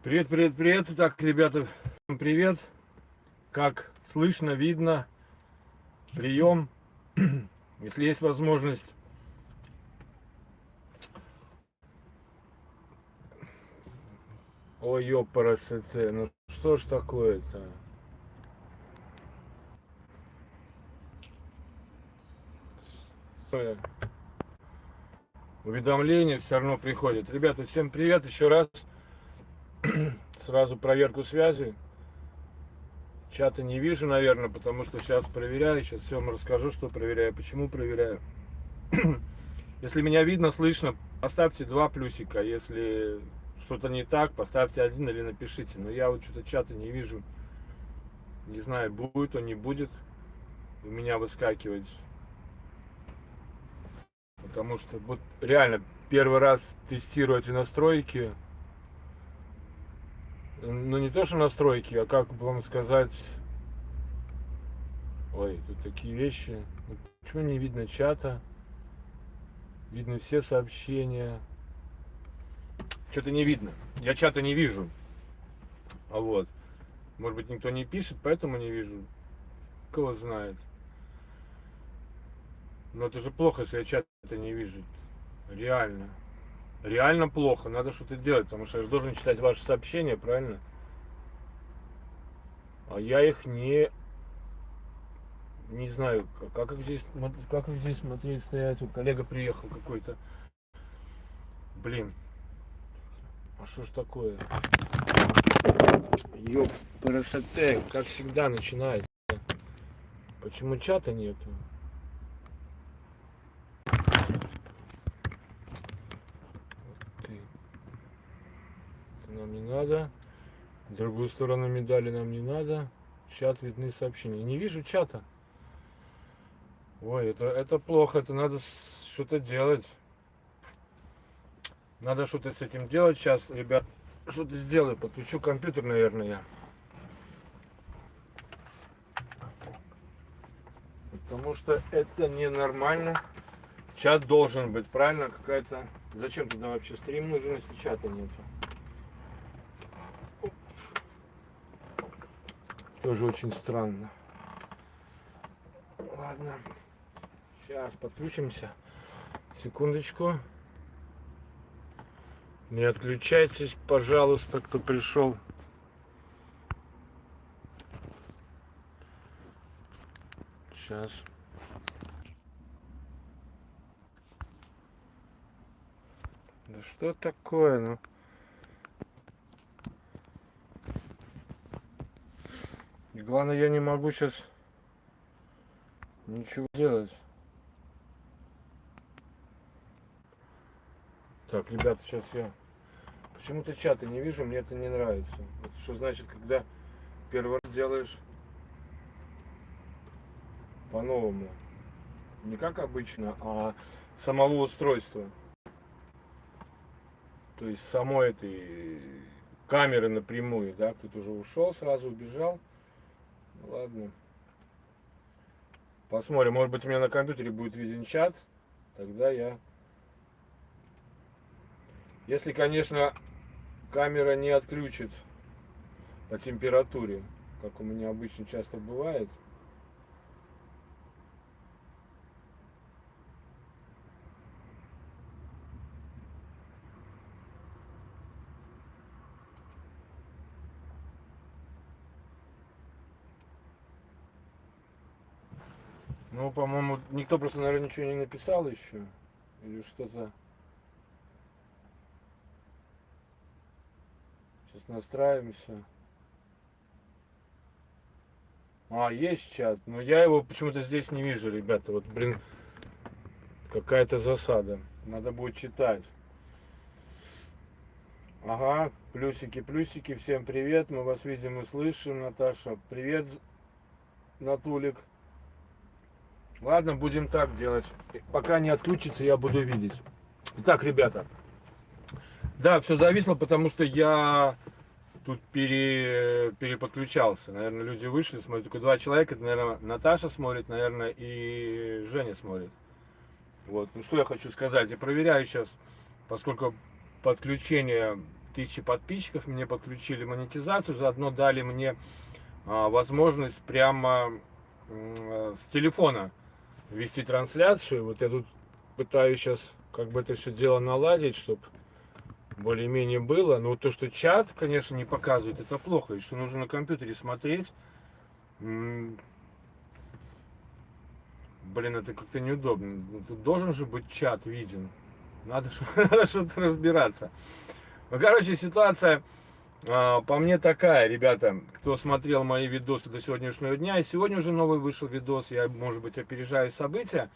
Привет, привет, привет. Итак, ребята, всем привет. Как слышно, видно, прием. Если есть возможность. Ой, ёпарасоте, ну что ж такое-то? Уведомления все равно приходят. Ребята, всем привет еще раз. Сразу проверку связи. Чата не вижу, наверное, потому что сейчас проверяю. Сейчас все вам расскажу, что проверяю, почему проверяю. Если меня видно, слышно, поставьте 2 плюсика. Если что-то не так, поставьте 1 или напишите. Но я вот что-то чата не вижу. Не знаю, будет он, не будет у меня выскакивать. Потому что вот реально первый раз тестирую эти настройки. Ну не то что настройки, а как бы вам сказать. Ой, тут такие вещи. Почему не видно чата? Видны все сообщения. Что-то не видно. Я чата не вижу. А вот. Может быть, никто не пишет, поэтому не вижу. Кого знает. Но это же плохо, если я чата не вижу. Реально. Реально плохо. Надо что-то делать, потому что я же должен читать ваши сообщения, правильно? А я их не знаю, как их здесь смотреть, стоять. Вот коллега приехал какой-то. Блин. А что ж такое? Ёп, парасоте, как всегда начинает. Почему чата нету? Вот ты. Это нам не надо. Другую сторону медали нам не надо. Чат, видны сообщения. Не вижу чата. Ой, это плохо. Это надо что-то делать. Надо что-то с этим делать. Сейчас, ребят, что-то сделаю. Подключу компьютер, наверное, я. Потому что это ненормально. Чат должен быть, правильно? Какая-то... Зачем туда вообще стрим нужен, если чата нету? Тоже очень странно. Ладно. Сейчас подключимся. Секундочку. Не отключайтесь, пожалуйста, кто пришел. Сейчас. Да что такое, ну? И главное, я не могу сейчас ничего делать. Так, ребята, сейчас я почему-то чата не вижу, мне это не нравится. Это что значит, когда первый раз делаешь по-новому? Не как обычно, а самого устройства. То есть самой этой камеры напрямую, да? Кто-то уже ушел, сразу убежал. Ну, ладно. Посмотрим, может быть у меня на компьютере будет виден чат. Тогда я... Если, конечно, камера не отключит по температуре, как у меня обычно часто бывает. Ну, по-моему, никто просто, наверное, ничего не написал еще. Или что-то. Сейчас настраиваемся. А, есть чат. Но я его почему-то здесь не вижу, ребята. Вот, блин, какая-то засада. Надо будет читать. Ага, плюсики, плюсики. Всем привет. Мы вас видим и слышим, Наташа. Привет, Натулик. Ладно, будем так делать. Пока не отключится, я буду видеть. Итак, ребята. Да, все зависло, потому что я тут переподключался. Наверное, люди вышли, смотрят только 2 человека. Это, наверное, Наташа смотрит, наверное, и Женя смотрит. Вот. Ну что я хочу сказать. Я проверяю сейчас, поскольку подключение 1000 подписчиков, мне подключили монетизацию, заодно дали мне возможность прямо с телефона вести трансляцию. Вот я тут пытаюсь сейчас как бы это все дело наладить, чтобы более-менее было. Но вот то, что чат, конечно, не показывает, это плохо. И что нужно на компьютере смотреть. Блин, это как-то неудобно. Тут должен же быть чат виден. Надо что-то разбираться. Ну, короче, ситуация по мне такая, ребята. Кто смотрел мои видосы до сегодняшнего дня. И сегодня уже новый вышел видос. Я, может быть, опережаю события.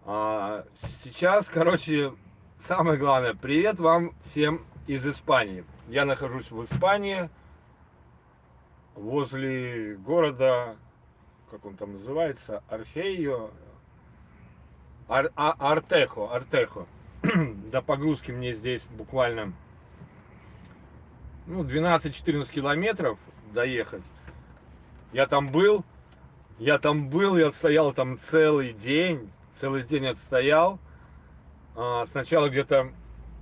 Сейчас, короче, самое главное. Привет вам всем из Испании. Я нахожусь в Испании. Возле города, как он там называется, Арфейо, Артехо. До погрузки мне здесь буквально 12-14 километров доехать. Я отстоял там целый день отстоял. Сначала где-то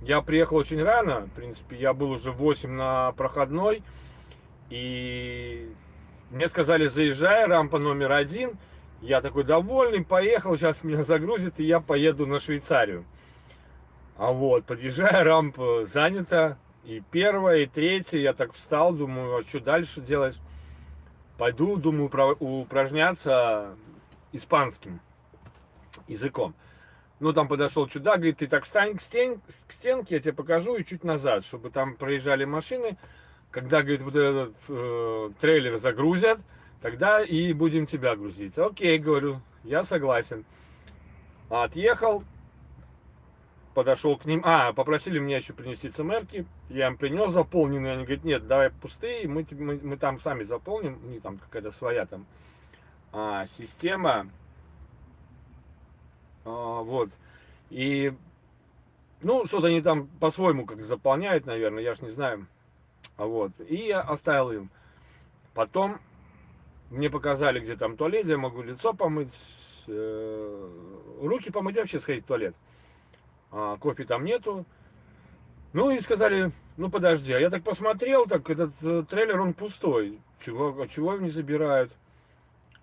я приехал очень рано, в принципе, я был уже в 8 на проходной. И мне сказали, заезжай, рампа номер 1. Я такой довольный, поехал, сейчас меня загрузит, и я поеду на Швейцарию. Подъезжая, рампа занята. И первая, и третья. Я так встал, думаю, а что дальше делать? Пойду, думаю, упражняться испанским языком. Там подошел чудак, говорит, ты так встань к стенке, я тебе покажу, и чуть назад, чтобы там проезжали машины. Когда, говорит, вот этот трейлер загрузят, тогда и будем тебя грузить. Окей, говорю, я согласен. Отъехал, подошел к ним. Попросили меня еще принести ЦМРки. Я им принес заполненные. Они говорят, нет, давай пустые, мы там сами заполним. У них там какая-то своя там система. И, что-то они там по-своему как заполняют, наверное, я ж не знаю. И я оставил им. Потом мне показали, где там туалет, я могу лицо помыть, руки помыть, вообще сходить в туалет. Кофе там нету. И сказали, подожди. А я так посмотрел, так этот трейлер, он пустой. Чего его не забирают?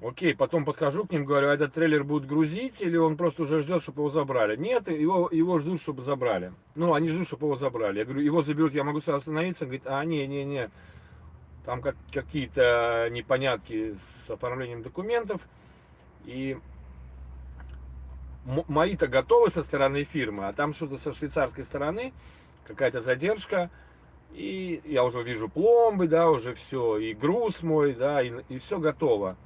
Окей, потом подхожу к ним, говорю, а этот трейлер будут грузить, или он просто уже ждет, чтобы его забрали? Нет, его ждут, чтобы забрали. Они ждут, чтобы его забрали. Я говорю, его заберут, я могу сразу остановиться? Он говорит, не. Там какие-то непонятки с оформлением документов. И мои-то готовы со стороны фирмы, а там что-то со швейцарской стороны, какая-то задержка. И я уже вижу пломбы, да, уже все, и груз мой, да, и все готово.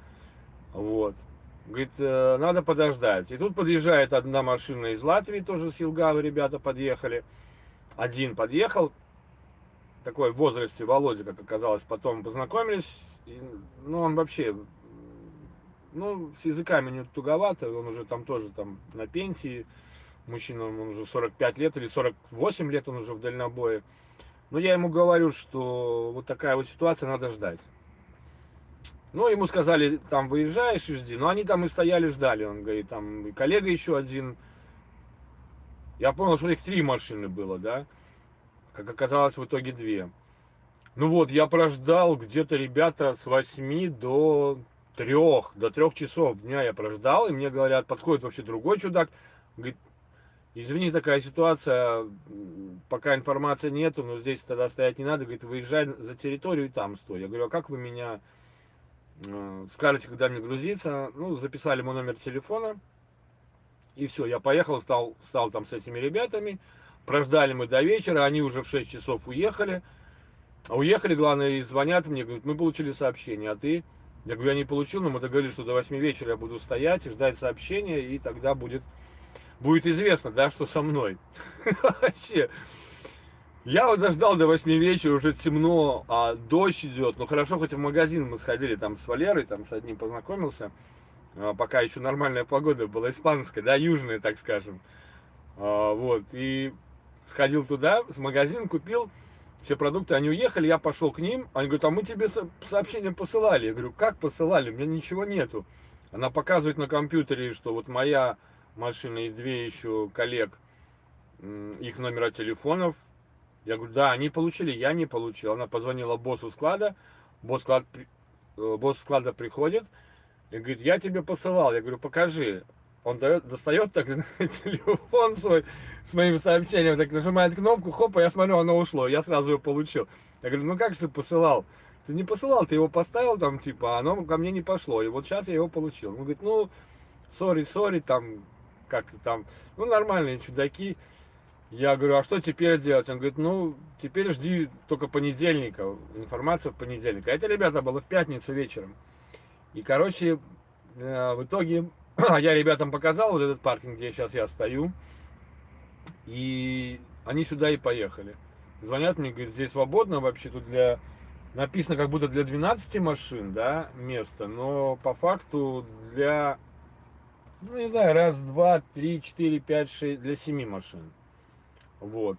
Говорит, надо подождать. И тут подъезжает одна машина из Латвии, тоже с Елгавы ребята подъехали. Один подъехал, такой в возрасте, Володя, как оказалось, потом познакомились. Он вообще, с языками не туговато, он уже там тоже на пенсии. Мужчина, он уже 45 лет или 48 лет, он уже в дальнобое. Но я ему говорю, что вот такая вот ситуация, надо ждать. Ему сказали, там выезжаешь и жди. Они там и стояли, ждали. Он говорит, там и коллега еще один. Я понял, что их 3 машины было, да. Как оказалось, в итоге 2. Я прождал где-то, ребята, с 8 до 3 часов дня я прождал. И мне говорят, подходит вообще другой чудак. Говорит, извини, такая ситуация, пока информации нету, но здесь тогда стоять не надо. Говорит, выезжай за территорию и там стой. Я говорю, а как вы меня скажете, когда мне грузиться? Записали мой номер телефона. И все, я поехал, стал там с этими ребятами. Прождали мы до вечера, они уже в 6 часов уехали. Уехали, главное, и звонят мне, говорят, мы получили сообщение, а ты? Я говорю, я не получил, но мы договорились, что до 8 вечера я буду стоять и ждать сообщения, и тогда будет известно, да, что со мной. Вообще. Я дождал до 8 вечера, уже темно, а дождь идет. Хорошо, хоть в магазин мы сходили там с Валерой, там с одним познакомился. Пока еще нормальная погода была, испанская, да, южная, так скажем. И сходил туда, в магазин, купил все продукты, они уехали, я пошел к ним. Они говорят, а мы тебе сообщение посылали. Я говорю, как посылали? У меня ничего нету. Она показывает на компьютере, что вот моя машина и 2 еще коллег, их номера телефонов. Я говорю, да, они получили, я не получил. Она позвонила боссу склада, босс склада приходит и говорит, я тебе посылал. Я говорю, покажи. Он достает так телефон свой с моим сообщением, так нажимает кнопку, хоп, и я смотрю, оно ушло. Я сразу его получил. Я говорю, ну как же ты посылал? Ты не посылал, ты его поставил там, типа, а оно ко мне не пошло. И вот сейчас я его получил. Он говорит, ну, сори, там, как-то там, ну, нормальные чудаки. Я говорю, а что теперь делать? Он говорит, ну, теперь жди только понедельника, информацию в понедельник. А это, ребята, было в пятницу вечером. И, короче, в итоге я ребятам показал вот этот паркинг, где сейчас я стою. И они сюда и поехали. Звонят мне, говорят, здесь свободно вообще тут для... Написано как будто для 12 машин, да, место, но по факту для, ну, не знаю, раз, два, три, четыре, пять, шесть, для 7 машин. Вот.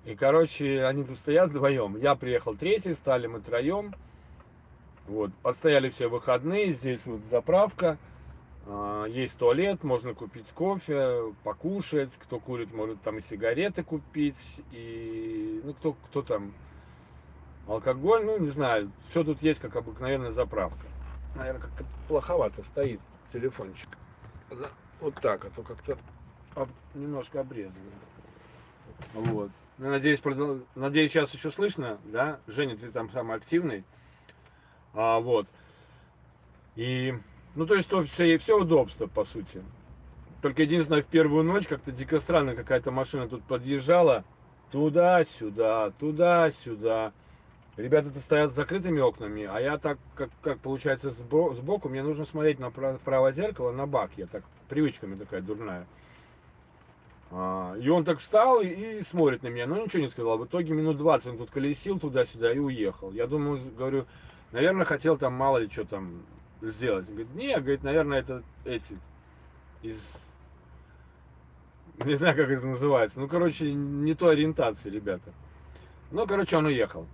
И, короче, они тут стоят вдвоем. Я приехал третий, стали мы троем. Вот. Отстояли все выходные. Здесь вот заправка. Есть туалет, можно купить кофе, покушать. Кто курит, может там и сигареты купить. И, ну, кто там, алкоголь, ну, не знаю. Все тут есть, как обыкновенная заправка. Наверное, как-то плоховато стоит телефончик. Вот так, а то как-то немножко обрезано. Вот. Ну, надеюсь, сейчас еще слышно, да? Женя, ты там самый активный. Вот. И, ну, то есть, что все удобство, по сути. Только единственное, в первую ночь как-то дико странно какая-то машина тут подъезжала. Туда-сюда, туда-сюда. Ребята-то стоят с закрытыми окнами, а я так, как получается, сбоку, мне нужно смотреть на правое зеркало, на бак. Я так, привычками такая дурная. И он так встал и смотрит на меня, но ничего не сказал. В итоге минут 20 он тут колесил туда-сюда и уехал. Я думаю, говорю, наверное, хотел там мало ли что там сделать. Он говорит, не, говорит, наверное, это эти из... Не знаю, как это называется. Ну, короче, не той ориентации, ребята. Ну, короче, он уехал.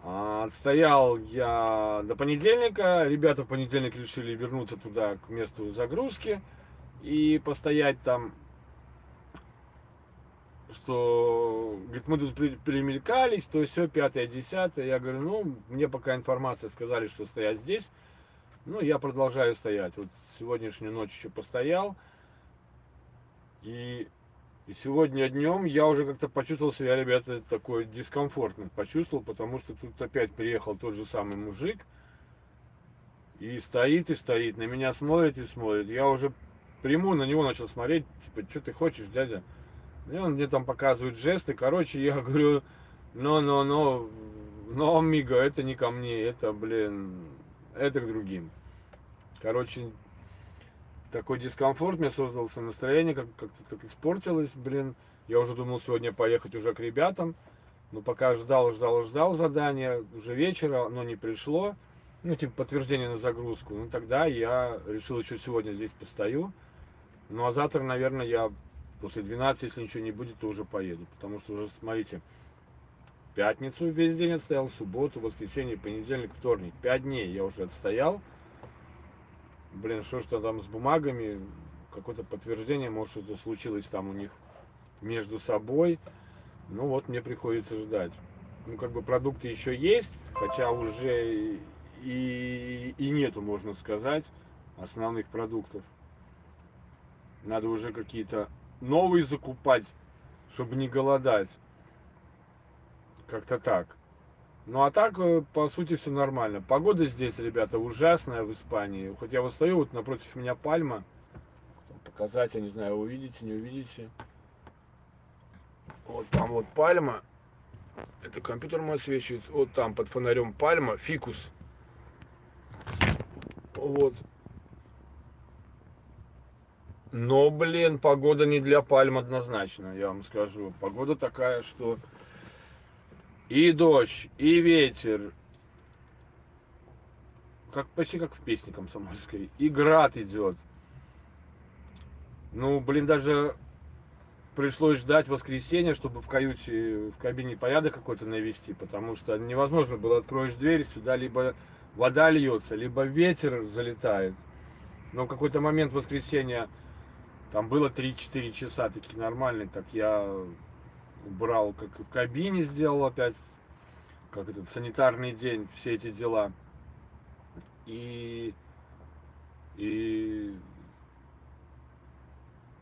Отстоял я до понедельника. Ребята в понедельник решили вернуться туда, к месту загрузки. И постоять там... Что, говорит, мы тут перемелькались, то все, 5-10. Я говорю, ну, мне пока информация сказали, что стоять здесь. Ну, я продолжаю стоять. Вот сегодняшнюю ночь еще постоял. И сегодня днем я уже как-то почувствовал себя, ребята, такой дискомфортно почувствовал, потому что тут опять приехал тот же самый мужик. И стоит, на меня смотрит и смотрит. Я уже прямую на него начал смотреть, типа, что ты хочешь, дядя? И он мне там показывает жесты. Короче, я говорю, но, амиго, это не ко мне, это, блин, это к другим. Короче, такой дискомфорт мне создался, настроение как-то так испортилось, блин. Я уже думал сегодня поехать уже к ребятам. Но пока ждал задания, уже вечера, оно не пришло. Ну, типа подтверждение на загрузку. Ну, тогда я решил еще сегодня здесь постою. Ну, а завтра, наверное, я... После 12, если ничего не будет, то уже поеду. Потому что уже, смотрите, пятницу весь день отстоял, субботу, воскресенье, понедельник, вторник. 5 дней я уже отстоял. Блин, что там с бумагами, какое-то подтверждение, может, что-то случилось там у них между собой. Ну вот, мне приходится ждать. Ну, как бы продукты еще есть, хотя уже и нету, можно сказать, основных продуктов. Надо уже какие-то новый закупать, чтобы не голодать. Как-то так. Ну а так, по сути, все нормально. Погода здесь, ребята, ужасная в Испании. Хоть я вот стою, вот напротив меня пальма. Показать, я не знаю, увидите, не увидите. Вот там вот пальма. Это компьютер мой освещает. Вот там под фонарем пальма, фикус. Вот. Но, блин, погода не для пальм однозначно, я вам скажу. Погода такая, что и дождь, и ветер, почти как в песне комсомольской, и град идет. Ну, блин, даже пришлось ждать воскресенья, чтобы в каюте, в кабине порядок какой-то навести, потому что невозможно было, откроешь дверь, сюда либо вода льется, либо ветер залетает. Но в какой-то момент воскресенья там было 3-4 часа, такие нормальные, так я убрал, как в кабине сделал опять, как этот санитарный день, все эти дела. И, и,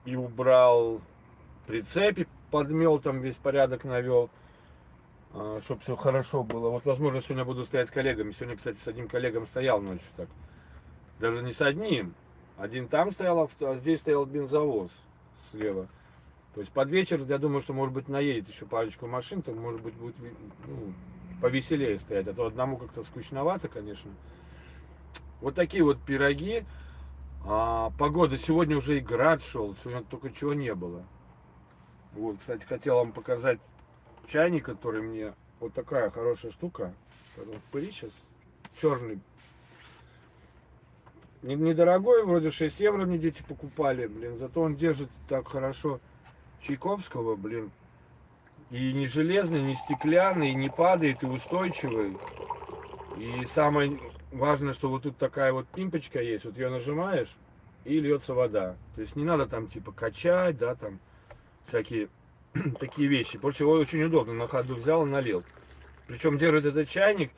и убрал прицепи, подмел, там весь порядок навел, чтобы все хорошо было. Вот, возможно, сегодня буду стоять с коллегами. Сегодня, кстати, с одним коллегом стоял ночью так. Даже не с одним. Один там стоял, а здесь стоял бензовоз слева. То есть под вечер, я думаю, что, может быть, наедет еще парочку машин, то, может быть, будет ну, повеселее стоять. А то одному как-то скучновато, конечно. Вот такие вот пироги. Погода, сегодня уже и град шел, сегодня только чего не было. Вот, кстати, хотел вам показать чайник, который мне... Вот такая хорошая штука. В пыли сейчас. Черный. Недорогой, вроде 6 евро мне дети покупали, блин. Зато он держит так хорошо Чайковского, блин. И не железный, не стеклянный, и не падает, и устойчивый. И самое важное, что вот тут такая вот пимпочка есть. Вот ее нажимаешь, и льется вода. То есть не надо там типа качать, да, там всякие такие вещи. Потому его очень удобно. На ходу взял и налил. Причем держит этот чайник.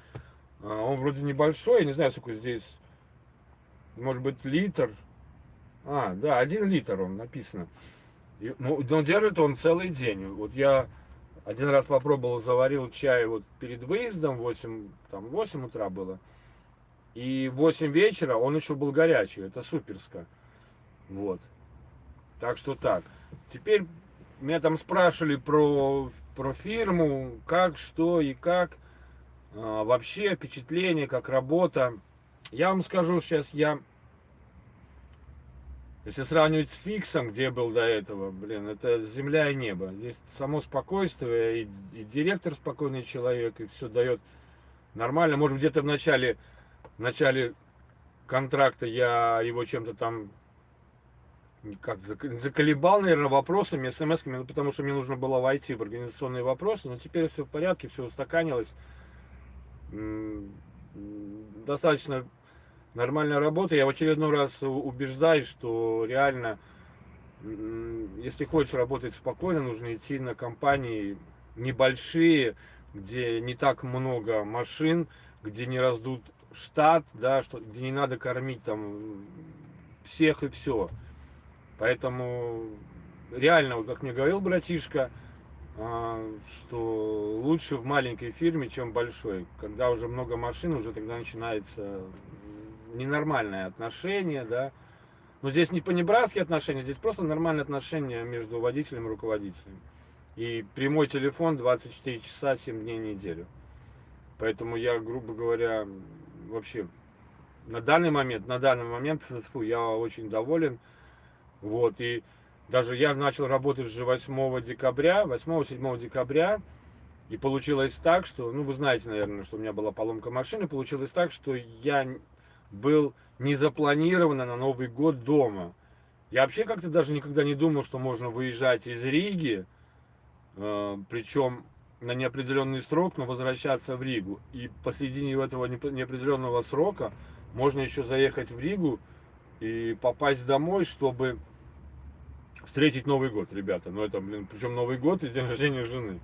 Он вроде небольшой, я не знаю, сколько здесь. Может быть, литр. Да, 1 литр он написано. Но держит он целый день. Вот я один раз попробовал, заварил чай вот перед выездом, 8 утра было. И в 8 вечера он еще был горячий. Это суперско. Вот. Так что так. Теперь меня там спрашивали про фирму, как, что и как. Вообще впечатление, как работа. Я вам скажу сейчас, если сравнивать с Фиксом, где я был до этого, блин, это земля и небо. Здесь само спокойствие, и директор спокойный человек, и все дает нормально. Может, где-то в начале контракта я его чем-то там как заколебал, наверное, вопросами, смс-ками, ну, потому что мне нужно было войти в организационные вопросы, но теперь все в порядке, все устаканилось. Достаточно нормальная работа. Я в очередной раз убеждаюсь, что реально, если хочешь работать спокойно, нужно идти на компании небольшие, где не так много машин, где не раздут штат, да, где не надо кормить там всех и все. Поэтому реально, вот как мне говорил братишка, что лучше в маленькой фирме, чем в большой. Когда уже много машин, уже тогда начинается ненормальное отношение, да. Но здесь не понебратские отношения, здесь просто нормальные отношения между водителем и руководителем. И прямой телефон 24 часа, 7 дней в неделю. Поэтому я, грубо говоря, вообще на данный момент я очень доволен. Вот, и даже я начал работать уже 8-7 декабря, и получилось так, что, ну, вы знаете, наверное, что у меня была поломка машины, получилось так, что я был не запланированно на Новый год дома. Я вообще как-то даже никогда не думал, что можно выезжать из Риги, причем на неопределенный срок, но возвращаться в Ригу. И посредине этого неопределенного срока можно еще заехать в Ригу и попасть домой, чтобы встретить Новый год, ребята. Ну это, блин, причем Новый год и день рождения жены.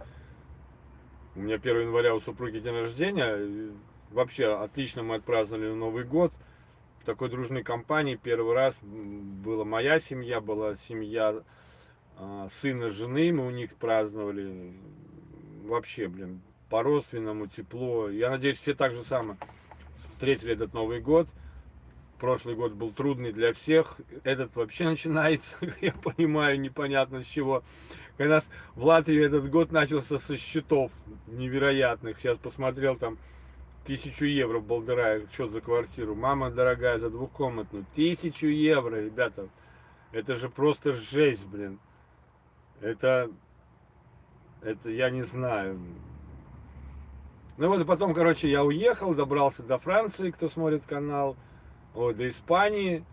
У меня 1 января у супруги день рождения. Вообще отлично мы отпраздновали Новый год. В такой дружной компании первый раз была моя семья, была семья сына жены. Мы у них праздновали. Вообще, блин, по-родственному, тепло. Я надеюсь, все так же самое встретили этот Новый год. Прошлый год был трудный для всех. Этот вообще начинается, я понимаю, непонятно с чего. Когда нас в Латвии этот год начался со счетов невероятных. Сейчас посмотрел, там 1000 евро балдырая, счет за квартиру. Мама дорогая, за двухкомнатную. 1000 евро, ребята. Это же просто жесть, блин. Это я не знаю. Ну вот и потом, короче, я уехал, добрался до Франции, кто смотрит канал. До Испании.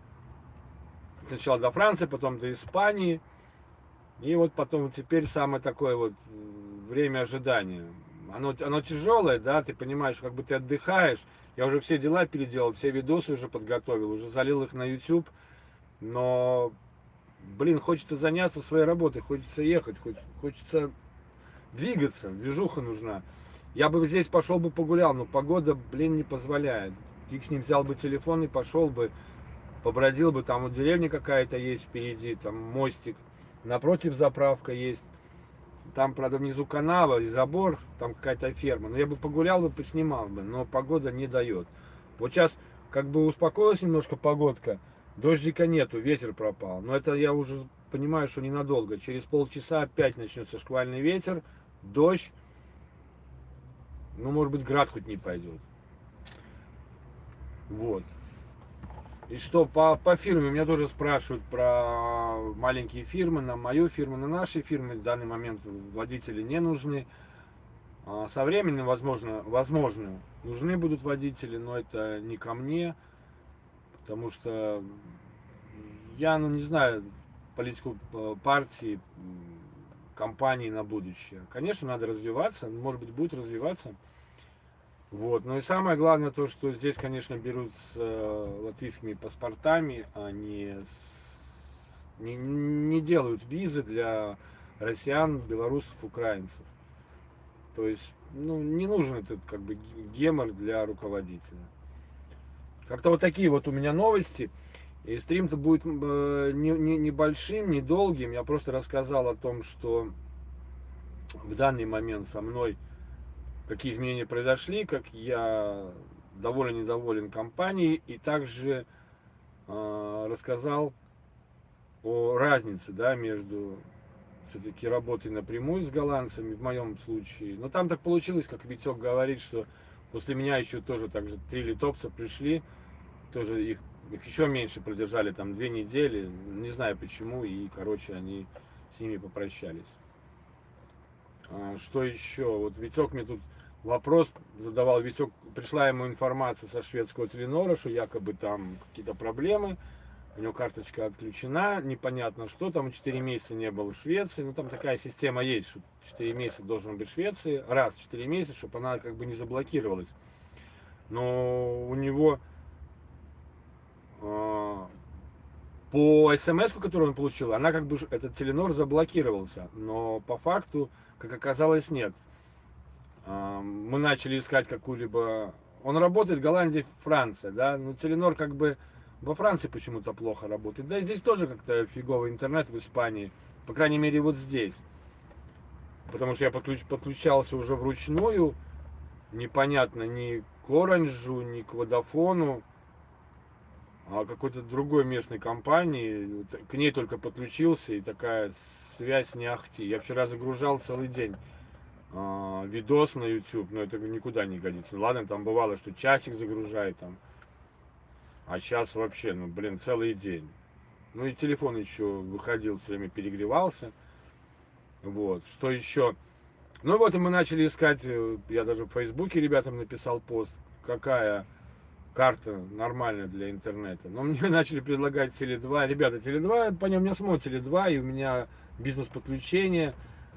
Сначала до Франции, потом до Испании. И вот потом теперь самое такое вот время ожидания. Оно тяжелое, да, ты понимаешь, как бы ты отдыхаешь. Я уже все дела переделал, все видосы уже подготовил, уже залил их на YouTube. Но, блин, хочется заняться своей работой, хочется ехать, хочется двигаться, движуха нужна. Я бы здесь пошел бы погулял, но погода, блин, не позволяет. Фиг с ним, взял бы телефон и пошел бы, побродил бы, там вот деревня какая-то есть впереди, там мостик, напротив заправка есть. Там, правда, внизу канава и забор, там какая-то ферма. Но я бы погулял бы, поснимал бы, но погода не дает. Вот сейчас как бы успокоилась немножко погодка, дождика нету, ветер пропал. Но это я уже понимаю, что ненадолго. Через полчаса опять начнется шквальный ветер, дождь. Ну, может быть, град хоть не пойдет. Вот. И что по фирме, меня тоже спрашивают про маленькие фирмы, на мою фирму, на наши фирмы. В данный момент водители не нужны. Со временем, возможно, нужны будут водители, но это не ко мне, потому что я, ну, не знаю, политику партии, компании на будущее. Конечно, надо развиваться, может быть, будет развиваться. Вот. Ну и самое главное то, что здесь, конечно, берут с латвийскими паспортами, а не делают визы для россиян, белорусов, украинцев. То есть, ну, не нужен этот как бы гемор для руководителя. Как-то вот такие вот у меня новости. И стрим-то будет небольшим, недолгим. Я просто рассказал о том, что в данный момент со мной какие изменения произошли, как я доволен, недоволен компанией, и также рассказал о разнице, да, между все-таки работой напрямую с голландцами, в моем случае. Но там так получилось, как Витек говорит, что после меня еще тоже так же 3 литовца пришли, тоже их еще меньше продержали, там 2 недели, не знаю почему, и, короче, они с ними попрощались. Что еще? Вот Витек мне тут вопрос задавал. Витек, пришла ему информация со шведского Теленора, что якобы там какие-то проблемы, у него карточка отключена, непонятно что, там 4 месяца не был в Швеции, ну там такая система есть, что 4 месяца должен быть в Швеции, раз в 4 месяца, чтобы она как бы не заблокировалась. Но у него по смс, которую он получил, она как бы, этот Теленор заблокировался, но по факту, как оказалось, нет. Мы начали искать какую-либо... Он работает в Голландии, Франция, да, но Теленор как бы во Франции почему-то плохо работает. Да и здесь тоже как-то фиговый интернет в Испании, по крайней мере вот здесь. Потому что я подключался уже вручную, непонятно ни к Оранжу, ни к Водафону, а какой-то другой местной компании, к ней только подключился, и такая связь не ахти. Я вчера загружал целый день видос на YouTube, но это никуда не годится. Ну, ладно, там бывало, что часик загружает там, а сейчас вообще, ну, блин, целый день. Ну и телефон еще выходил, все время перегревался. Вот, что еще? Ну вот, и мы начали искать, я даже в Фейсбуке ребятам написал пост, какая карта нормальная для интернета. Но мне начали предлагать Теле2. Ребята, Теле2, по нем не смотрят Теле2, и у меня бизнес-подключение,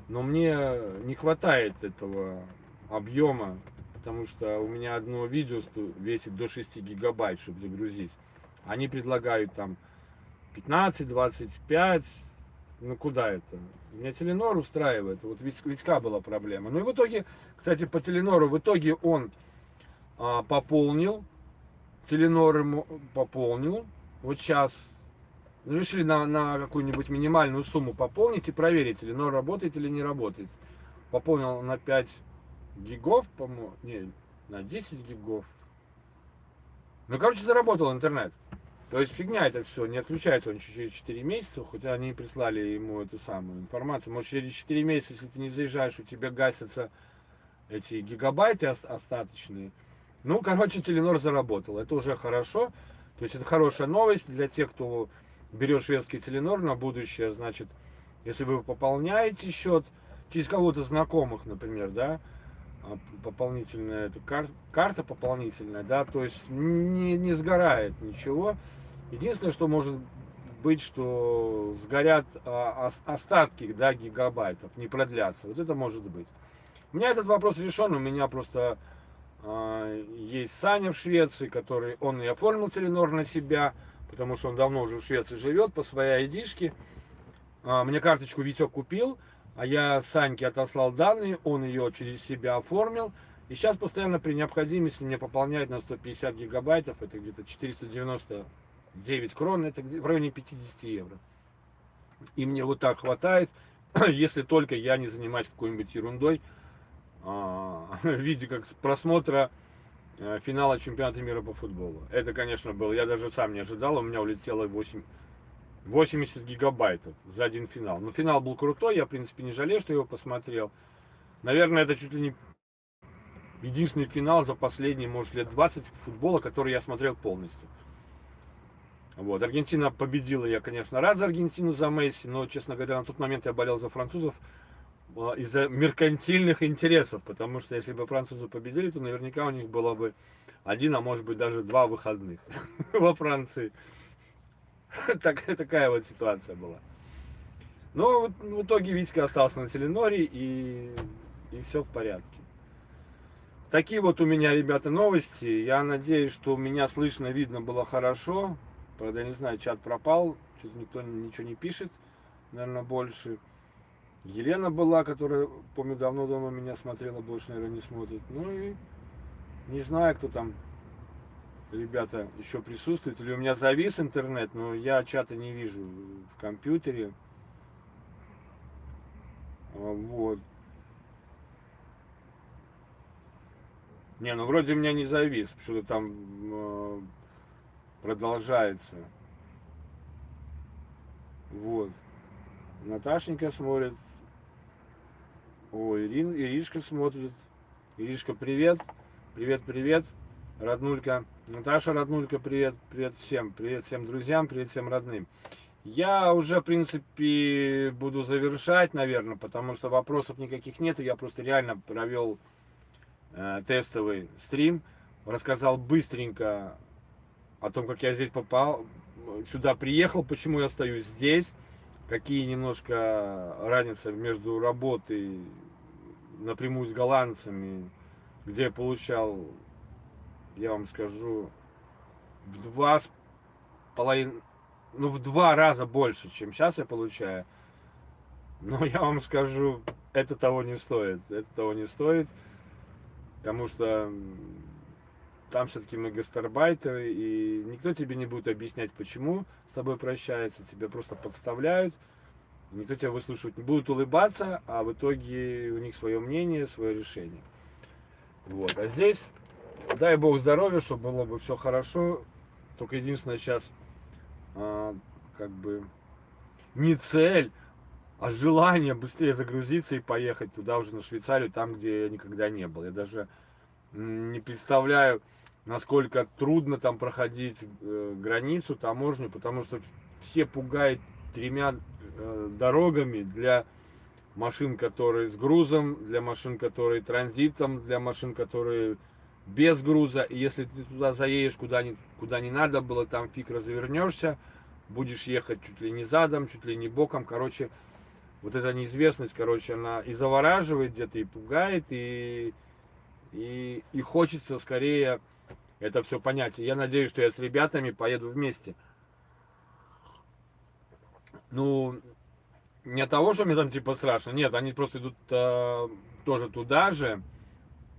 но мне не хватает этого объема, потому что у меня одно видео весит до 6 гигабайт, чтобы загрузить. Они предлагают там 15, 25, ну куда это? Меня Теленор устраивает, вот Витька была проблема. Ну и в итоге, кстати, по Теленору, в итоге он пополнил, Теленор ему пополнил, вот сейчас решили на какую-нибудь минимальную сумму пополнить и проверить, Теленор работает или не работает. Пополнил на 5 гигов, по-моему, не, на 10 гигов. Ну, короче, заработал интернет. То есть фигня это все, не отключается он через 4 месяца, хотя они прислали ему эту самую информацию. Может, через 4 месяца, если ты не заезжаешь, у тебя гасятся эти гигабайты остаточные. Ну, короче, Теленор заработал. Это уже хорошо. То есть это хорошая новость для тех, кто берет шведский Теленор на будущее. Значит, если вы пополняете счет через кого-то знакомых, например, да, пополнительная эта карта пополнительная, да, то есть не сгорает ничего. Единственное, что может быть, что сгорят остатки, да, гигабайтов, не продлятся. Вот это может быть. У меня этот вопрос решен, у меня просто есть Саня в Швеции, который, он и оформил Теленор на себя, потому что он давно уже в Швеции живет, по своей айдишке. Мне карточку Витек купил, А я Саньке отослал данные, он ее через себя оформил. И сейчас постоянно при необходимости мне пополняет на 150 гигабайтов, это где-то 499 крон, это в районе 50 евро. И мне вот так хватает, если только я не занимаюсь какой-нибудь ерундой, в виде как просмотра финала чемпионата мира по футболу. Это, конечно, было, я даже сам не ожидал, у меня улетело 80 гигабайтов за один финал. Но финал был крутой, я, в принципе, не жалею, что его посмотрел. Наверное, это чуть ли не единственный финал за последние, может, лет 20 футбола, который я смотрел полностью. Вот. Аргентина победила, я, конечно, рад за Аргентину, за Месси, но, честно говоря, на тот момент я болел за французов из-за меркантильных интересов, потому что если бы французы победили, то наверняка у них было бы один, а может быть даже два выходных во Франции. Такая вот ситуация была. Но в итоге Витька остался на Теленоре, и все в порядке. Такие вот у меня, ребята, новости. Я надеюсь, что меня слышно, видно было хорошо. Правда, я не знаю, чат пропал, что-то никто ничего не пишет, наверное, больше. Елена была, которая, помню, давно меня смотрела, больше, наверное, не смотрит. Ну и не знаю, кто там, ребята, еще присутствует. Или у меня завис интернет, но я чата не вижу в компьютере. Вот. Не, ну вроде у меня не завис, что-то там продолжается. Вот. Наташенька смотрит. Ой, Иришка смотрит. Иришка, привет. Привет. Роднулька. Наташа, роднулька, привет. Привет всем друзьям, привет всем родным. Я уже, в принципе, буду завершать, наверное, потому что вопросов никаких нету. Я просто реально провел тестовый стрим. Рассказал быстренько о том, как я здесь попал, сюда приехал, почему я остаюсь здесь, какие немножко разницы между работой напрямую с голландцами, где я получал, я вам скажу, в 2,5, в 2 раза больше, чем сейчас я получаю. Но я вам скажу, это того не стоит. Потому что там все-таки мы гастарбайтеры, и никто тебе не будет объяснять, почему с тобой прощается, тебя просто подставляют, никто тебя выслушивать не будет, улыбаться, а в итоге у них свое мнение, свое решение. Вот. А здесь, дай бог здоровья, чтобы было бы все хорошо, только единственное сейчас, как бы, не цель, а желание быстрее загрузиться и поехать туда уже, на Швейцарию, там, где я никогда не был. Я даже не представляю, насколько трудно там проходить границу, таможню, потому что все пугают 3 дорогами для машин, которые с грузом, для машин, которые транзитом, для машин, которые без груза. И если ты туда заедешь, куда не надо было, там фиг развернешься, будешь ехать чуть ли не задом, чуть ли не боком. Короче, вот эта неизвестность, короче, она и завораживает где-то, и пугает, и хочется скорее это все понять. Я надеюсь, что я с ребятами поеду вместе. Ну, не от того, что мне там типа страшно. Нет, они просто идут тоже туда же.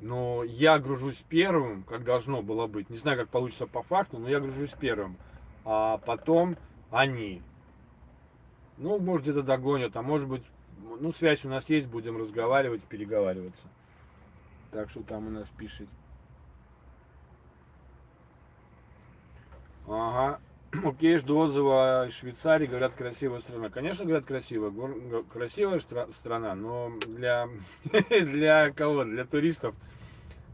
Но я гружусь первым, как должно было быть. Не знаю, как получится по факту, но я гружусь первым. А потом они. Ну, может, где-то догонят, а может быть, ну, связь у нас есть, будем разговаривать, переговариваться. Так что там у нас пишет. Ага. Окей, жду отзыва из Швейцарии, говорят, красивая страна. Конечно, говорят, красивая. Красивая страна, но для кого? Для туристов.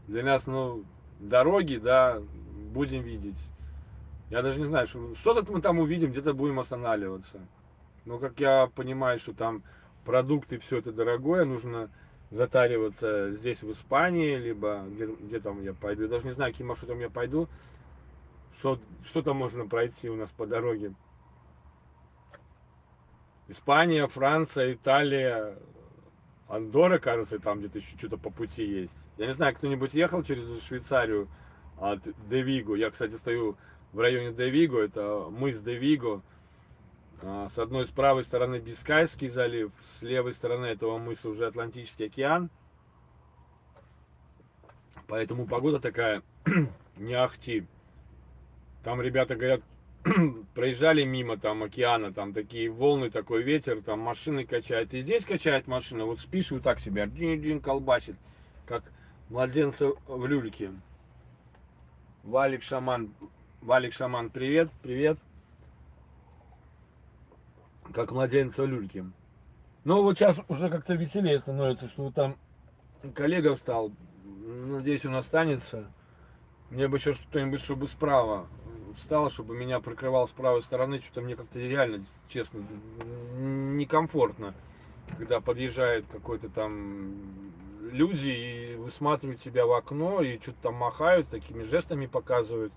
Для нас, ну, дороги, да, будем видеть. Я даже не знаю, что-то мы там увидим, где-то будем останавливаться. Но как я понимаю, что там продукты, все это дорогое, нужно затариваться здесь, в Испании, либо где там я пойду. Я даже не знаю, каким маршрутом я пойду. Что там можно пройти у нас по дороге. Испания, Франция, Италия, Андорра, кажется, там где-то еще что-то по пути есть. Я не знаю, кто-нибудь ехал через Швейцарию от Де Виго. Я, кстати, стою в районе Де Виго, это мыс Де Виго. С одной, с правой стороны Бискайский залив, с левой стороны этого мыса уже Атлантический океан. Поэтому погода такая не ахти. Там ребята говорят, проезжали мимо там океана, там такие волны, такой ветер, там машины качают. И здесь качает машина, вот спишь и вот так себя джин-джин колбасит, как младенца в люльке. Валик Шаман, привет, привет. Как младенца в люльке. Ну вот сейчас уже как-то веселее становится, что там коллега встал. Надеюсь, он останется. Мне бы еще что-нибудь, чтобы справа встал, чтобы меня прикрывал с правой стороны. Что-то мне как-то реально, честно, некомфортно, когда подъезжает какой-то там люди и высматривают тебя в окно и что-то там махают, такими жестами показывают.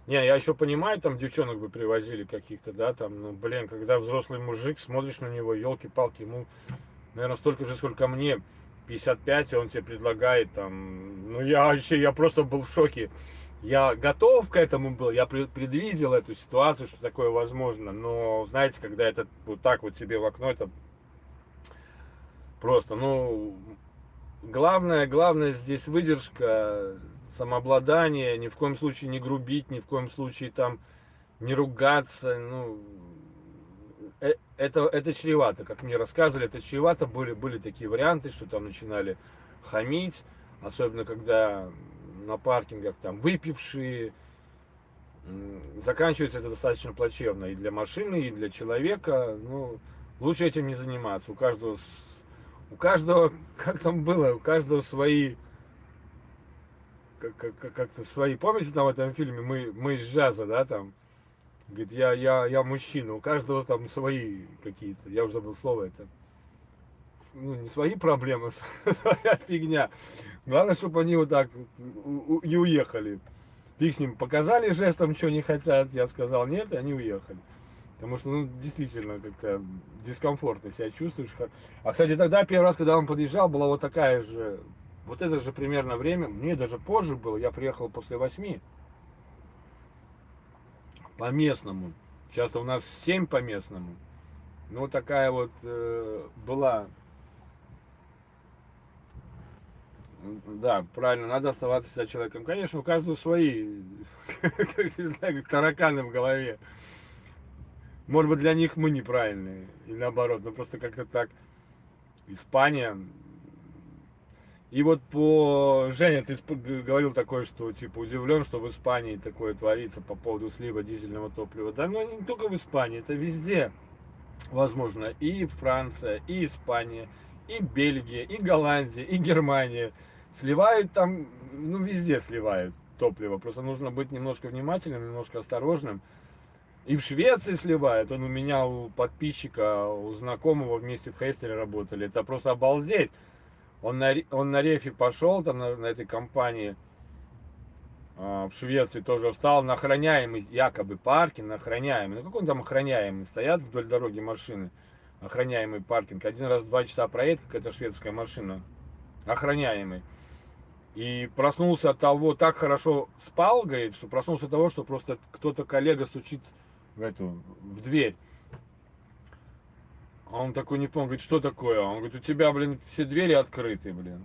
Не, я еще понимаю, там девчонок бы привозили каких-то, да, там, ну, блин, когда взрослый мужик, смотришь на него, елки-палки, ему, наверное, столько же, сколько мне, 55, и он тебе предлагает, там, ну, я просто был в шоке. Я готов к этому был, я предвидел эту ситуацию, что такое возможно, но, знаете, когда это вот так вот себе в окно, это просто, ну, главное здесь выдержка, самообладание, ни в коем случае не грубить, ни в коем случае там не ругаться, ну, это чревато, как мне рассказывали, это чревато, были такие варианты, что там начинали хамить, особенно когда на паркингах там выпившие, заканчивается это достаточно плачевно и для машины, и для человека, ну, лучше этим не заниматься, у каждого, как там было, у каждого свои, как-то свои, помните там в этом фильме мы из джаза, да, там, говорит, я мужчина, у каждого там свои какие-то, я уже забыл слово это, ну, не свои проблемы, своя фигня, главное, чтобы они вот так не уехали, фиг с ним, показали жестом, что не хотят, я сказал нет, и они уехали. Потому что, ну, действительно, как-то дискомфортно себя чувствуешь. А, кстати, тогда первый раз, когда он подъезжал, была вот такая же, вот это же примерно время, мне даже позже было, я приехал после 8 по местному. Сейчас у нас 7 по местному. Ну, такая вот была. Да, правильно, надо оставаться всегда человеком. Конечно, у каждого свои, как не знаю, тараканы в голове. Может быть, для них мы неправильные, и наоборот, но просто как-то так. Испания. И вот по... Женя, ты говорил такое, что типа удивлен, что в Испании такое творится по поводу слива дизельного топлива. Да, но не только в Испании, это везде возможно. И Франция, и Испания, и Бельгия, и Голландия, и Германия. Сливают там, ну везде сливают топливо. Просто нужно быть немножко внимательным, немножко осторожным. И в Швеции сливают. Он у меня, у подписчика, у знакомого вместе в Хейстере работали. Это просто обалдеть. Он на рефе пошел, там на этой компании в Швеции тоже встал на охраняемый якобы паркинг, на охраняемый. Ну какой он там охраняемый? Стоят вдоль дороги машины. Охраняемый паркинг. Один раз в 2 часа проедет какая-то шведская машина. Охраняемый. И проснулся от того, так хорошо спал, говорит, что проснулся от того, что просто кто-то, коллега, стучит в дверь. А он такой не помнит, говорит, что такое? Он говорит, у тебя, блин, все двери открыты, блин.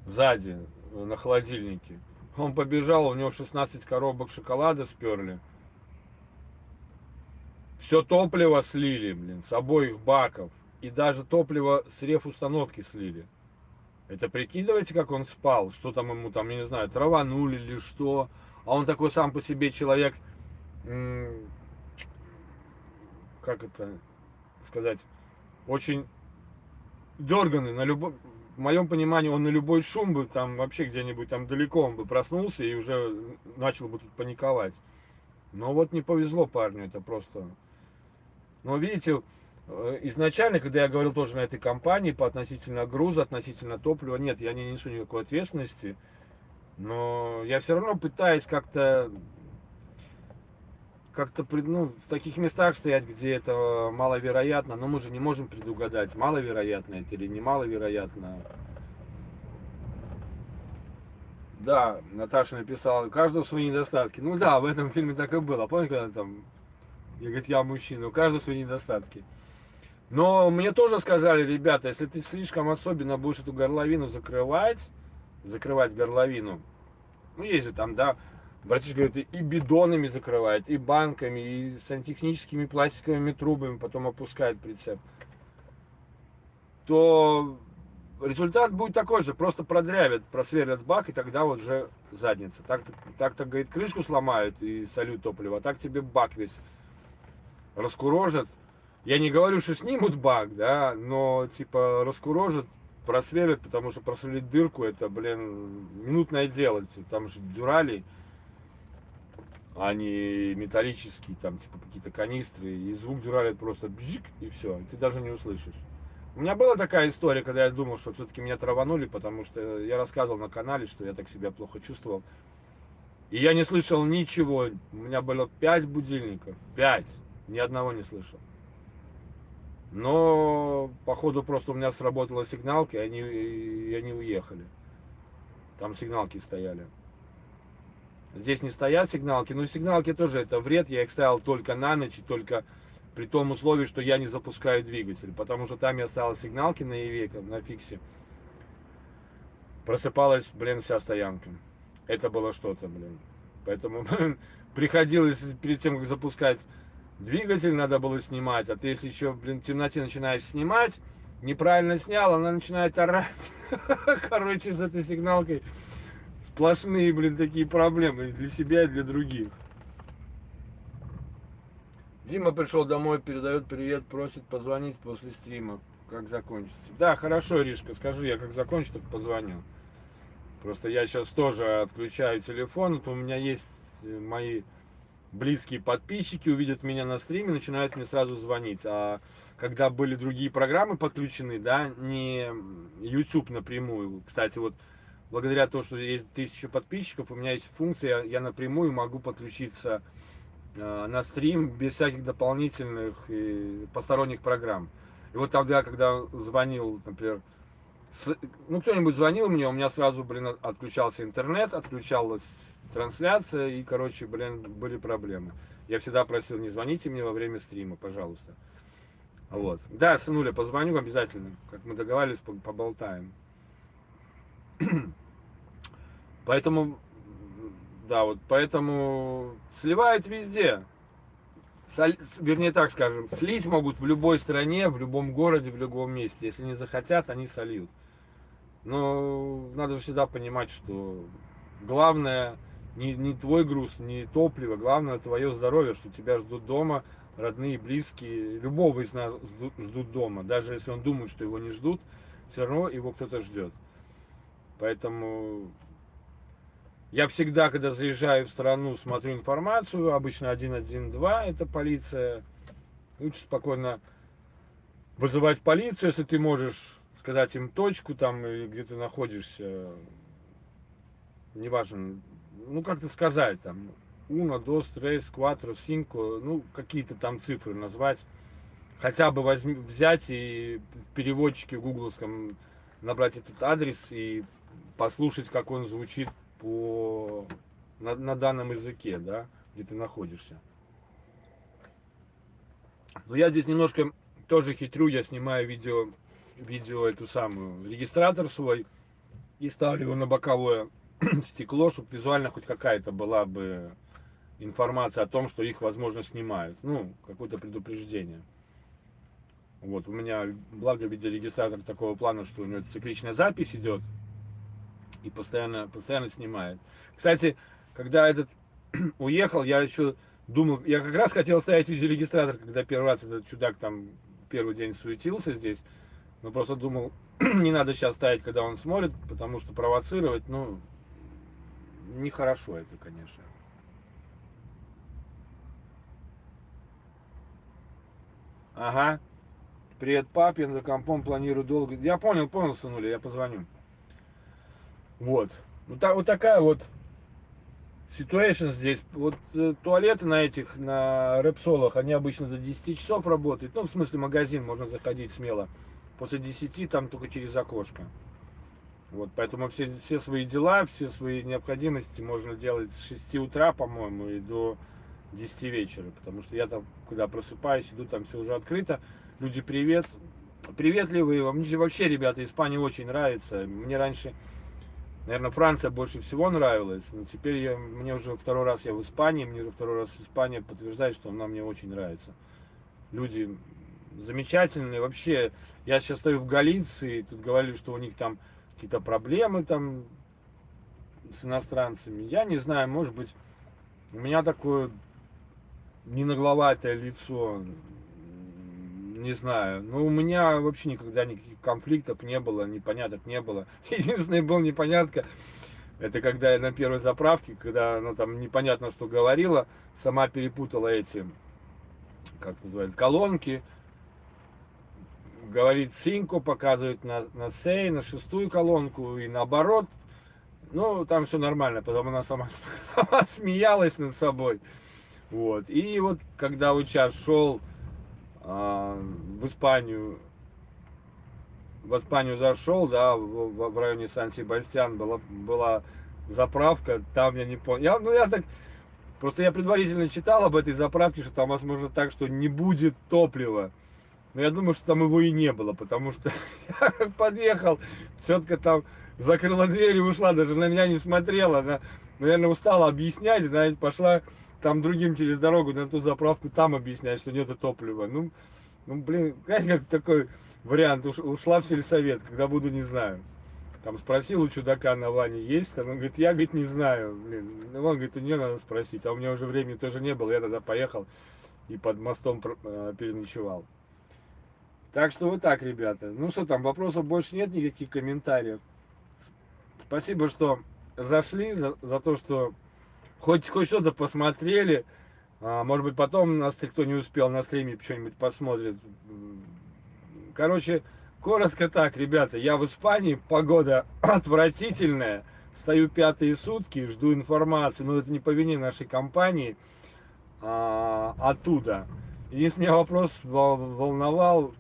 Сзади, на холодильнике. Он побежал, у него 16 коробок шоколада сперли. Все топливо слили, блин, с обоих баков. И даже топливо с рефустановки слили. Это прикидывайте, как он спал, что там ему там, я не знаю, траванули или что. А он такой сам по себе человек, как это сказать, очень дерганный, в моем понимании, он на любой шум бы там вообще где-нибудь там далеко он бы проснулся и уже начал бы тут паниковать. Но вот не повезло парню, это просто. Но видите, изначально, когда я говорил тоже на этой компании по относительно груза, относительно топлива, нет, я не несу никакой ответственности, но я все равно пытаюсь как-то ну, в таких местах стоять, где это маловероятно, но мы же не можем предугадать, маловероятно это или не маловероятно. Да, Наташа написала, у каждого свои недостатки. Ну да, в этом фильме так и было. Помните, когда там Я, говорит, я мужчина, у каждого свои недостатки. Но мне тоже сказали, ребята, если ты слишком особенно будешь эту горловину закрывать горловину, ну есть же там, да, братишка говорит, и бидонами закрывает, и банками, и сантехническими пластиковыми трубами, потом опускает прицеп, то результат будет такой же, просто продрявят, просверлят бак, и тогда вот уже задница. Так-то, говорит, крышку сломают и сольют топливо, а так тебе бак весь раскурожат. Я не говорю, что снимут бак, да, но типа раскурожат, просверлят, потому что просверлить дырку это, блин, минутное дело. Там же дюрали, а не металлические, там типа какие-то канистры, и звук дюрали просто бжик, и все, ты даже не услышишь. У меня была такая история, когда я думал, что все-таки меня траванули, потому что я рассказывал на канале, что я так себя плохо чувствовал. И я не слышал ничего. У меня было 5 будильников. 5. Ни одного не слышал. Но, походу, просто у меня сработала сигналка, и они уехали. Там сигналки стояли. Здесь не стоят сигналки. Но сигналки тоже это вред. Я их ставил только на ночь, и только при том условии, что я не запускаю двигатель. Потому что там я ставил сигналки на ЕВЕ, на фиксе. Просыпалась, блин, вся стоянка. Это было что-то, блин. Поэтому приходилось перед тем, как запускать двигатель, надо было снимать. А ты, если еще, блин, в темноте начинаешь снимать, неправильно снял, она начинает орать. Короче, с этой сигналкой сплошные, блин, такие проблемы и для себя, и для других. Дима пришел домой, передает привет, просит позвонить после стрима, как закончится. Да, хорошо, Иришка, скажи, я как закончу, так позвоню. Просто я сейчас тоже отключаю телефон, вот у меня есть мои близкие подписчики, увидят меня на стриме, начинают мне сразу звонить. А когда были другие программы подключены, да, не YouTube напрямую. Кстати, вот благодаря тому, что есть 1000 подписчиков, у меня есть функция, я напрямую могу подключиться на стрим без всяких дополнительных и посторонних программ. И вот тогда, когда звонил, например, ну кто-нибудь звонил мне, у меня сразу, блин, отключался интернет, отключалась трансляция, и, короче, блин, были проблемы. Я всегда просил, не звоните мне во время стрима, пожалуйста. Вот. Да, сынуля, позвоню обязательно, как мы договаривались, поболтаем. Поэтому, да, вот, поэтому сливают везде. Вернее, так скажем, слить могут в любой стране, в любом городе, в любом месте. Если не захотят, они сольют. Но надо же всегда понимать, что главное не твой груз, не топливо, главное твое здоровье, что тебя ждут дома, родные, близкие. Любого из нас ждут дома. Даже если он думает, что его не ждут, все равно его кто-то ждет. Поэтому я всегда, когда заезжаю в страну, смотрю информацию, обычно 112, это полиция. Лучше спокойно вызывать полицию, если ты можешь сказать им точку, там, где ты находишься, неважно, ну, как-то сказать, там, 1, 2, 3, 4, 5, ну, какие-то там цифры назвать. Хотя бы взять и в переводчике в гугловском набрать этот адрес и послушать, как он звучит на данном языке, да, где ты находишься. Но я здесь немножко тоже хитрю, я снимаю видео эту самую, регистратор свой, и ставлю его на боковое стекло, чтобы визуально хоть какая-то была бы информация о том, что их, возможно, снимают. Ну, какое-то предупреждение. Вот, у меня, благо, видеорегистратор такого плана, что у него цикличная запись идет и постоянно снимает. Кстати, когда этот уехал, я еще думал, я как раз хотел ставить видеорегистратор, когда первый раз этот чудак там первый день суетился здесь, но просто думал, не надо сейчас ставить, когда он смотрит, потому что провоцировать, ну, нехорошо это, конечно. Ага. Привет, папе, за компом планирую долго. Я понял, сынуля, я позвоню. Вот. Вот такая вот ситуация здесь. Вот туалеты на Репсолах, они обычно до 10 часов работают. Ну, в смысле, магазин можно заходить смело. После 10 там только через окошко. Вот, поэтому все свои дела, все свои необходимости можно делать с 6 утра, по-моему, и до 10 вечера, потому что я там, когда просыпаюсь, иду, там все уже открыто, люди приветливые, мне вообще, ребята, Испания очень нравится, мне раньше, наверное, Франция больше всего нравилась, но теперь мне уже второй раз я в Испании, мне уже второй раз Испания подтверждает, что она мне очень нравится. Люди замечательные, вообще, я сейчас стою в Галиции, тут говорили, что у них там какие-то проблемы там с иностранцами, я не знаю, может быть, у меня такое не нагловатое лицо, не знаю. Но у меня вообще никогда никаких конфликтов не было, непоняток не было. Единственное, была непонятка, это когда я на первой заправке, когда она там непонятно что говорила, сама перепутала эти, как называется, колонки. Говорит синько, показывает на сей, на шестую колонку и наоборот. Ну, там все нормально, потом она сама смеялась над собой. Вот. И вот когда вот час шел в Испанию зашел, да, в районе Сан-Себастьян была заправка, там я не понял. Я так, просто я предварительно читал об этой заправке, что там возможно так, что не будет топлива. Но я думаю, что там его и не было, потому что я как подъехал, тетка там закрыла дверь и ушла, даже на меня не смотрела. Она, наверное, устала объяснять, знаете, пошла там другим через дорогу на ту заправку, там объяснять, что нету топлива. Ну блин, знаете, как такой вариант, ушла в сельсовет, когда буду, не знаю. Там спросил у чудака на Ване, есть? Он говорит, я, говорит, не знаю, блин. Он говорит, у нее надо спросить, а у меня уже времени тоже не было, я тогда поехал и под мостом переночевал. Так что вот так, ребята. Ну что там, вопросов больше нет, никаких комментариев. Спасибо, что зашли, за то, что хоть что-то посмотрели. Может быть, потом нас, кто не успел на стриме, что-нибудь посмотрит. Короче, коротко так, ребята. Я в Испании, погода отвратительная. Стою 5-е сутки, жду информации. Но это не по вине нашей компании. Оттуда. Единственный меня вопрос волновал.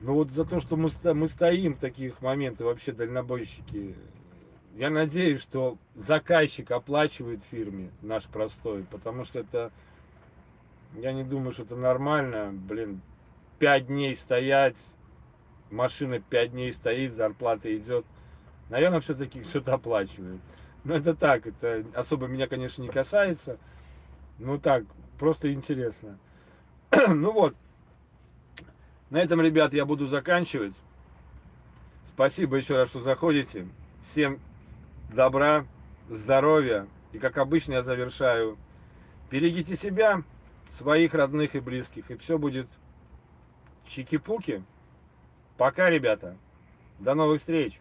Ну вот за то, что мы стоим в таких моментах, вообще дальнобойщики. Я надеюсь, что заказчик оплачивает фирме наш простой, потому что это, я не думаю, что это нормально, блин, 5 дней стоять, машина 5 дней стоит, зарплата идет. Наверное, все-таки что-то оплачивает. Но это так, это особо меня, конечно, не касается. Ну так, просто интересно. Ну вот. На этом, ребят, я буду заканчивать. Спасибо еще раз, что заходите. Всем добра, здоровья. И как обычно я завершаю. Берегите себя, своих родных и близких. И все будет чики-пуки. Пока, ребята. До новых встреч.